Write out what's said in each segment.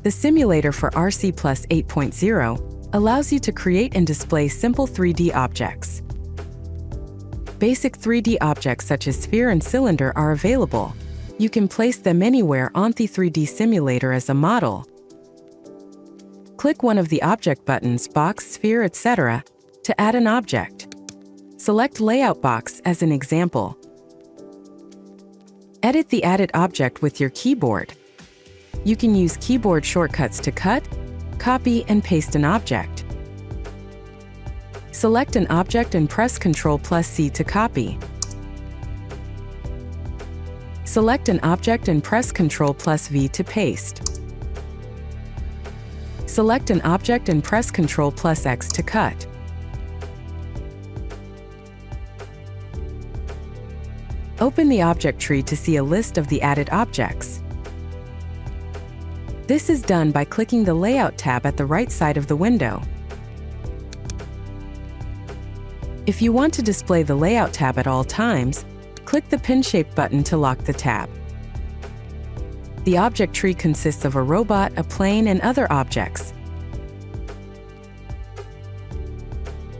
The simulator for RC Plus 8.0 allows you to create and display simple 3D objects. Basic 3D objects such as sphere and cylinder are available. You can place them anywhere on the 3D simulator as a model. Click one of the object buttons, box, sphere, etc., to add an object. Select Layout Box as an example. Edit the added object with your keyboard. You can use keyboard shortcuts to cut, copy, and paste an object. Select an object and press Ctrl+C to copy. Select an object and press Ctrl+V to paste. Select an object and press Ctrl+X to cut. Open the object tree to see a list of the added objects. This is done by clicking the Layout tab at the right side of the window. If you want to display the Layout tab at all times, click the pin-shaped button to lock the tab. The object tree consists of a robot, a plane, and other objects.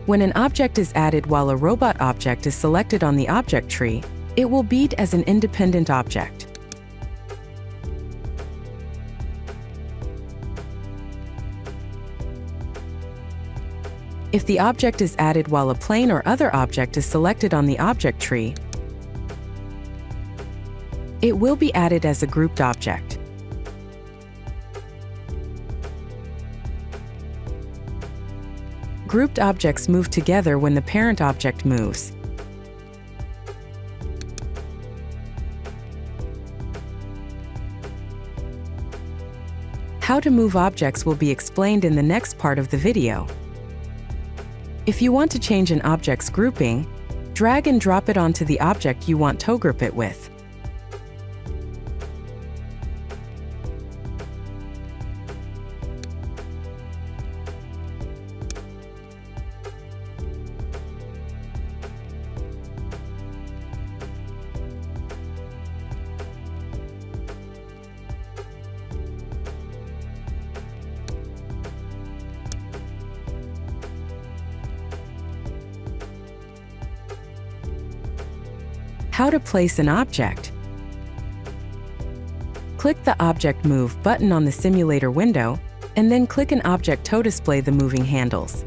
When an object is added while a robot object is selected on the object tree, it will beat as an independent object. If the object is added while a plane or other object is selected on the object tree, it will be added as a grouped object. Grouped objects move together when the parent object moves. How to move objects will be explained in the next part of the video. If you want to change an object's grouping, drag and drop it onto the object you want to group it with. How to place an object. Click the Object Move button on the simulator window, and then click an object to display the moving handles.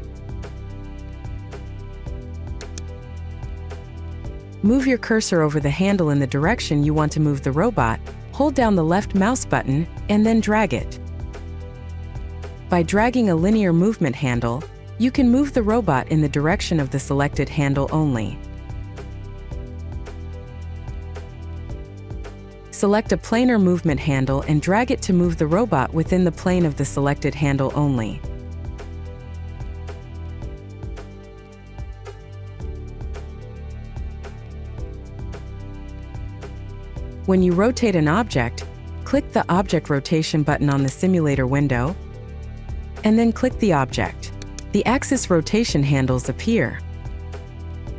Move your cursor over the handle in the direction you want to move the robot, hold down the left mouse button, and then drag it. By dragging a linear movement handle, you can move the robot in the direction of the selected handle only. Select a planar movement handle and drag it to move the robot within the plane of the selected handle only. When you rotate an object, click the Object Rotation button on the simulator window, and then click the object. The axis rotation handles appear.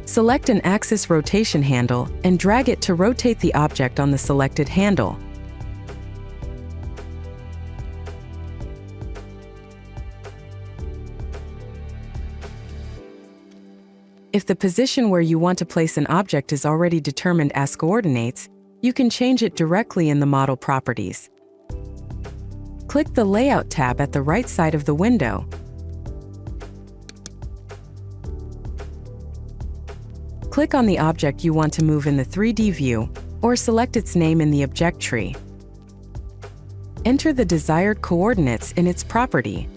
Select an axis rotation handle and drag it to rotate the object on the selected handle. If the position where you want to place an object is already determined as coordinates, you can change it directly in the model properties. Click the Layout tab at the right side of the window. Click on the object you want to move in the 3D view, or select its name in the object tree. Enter the desired coordinates in its property.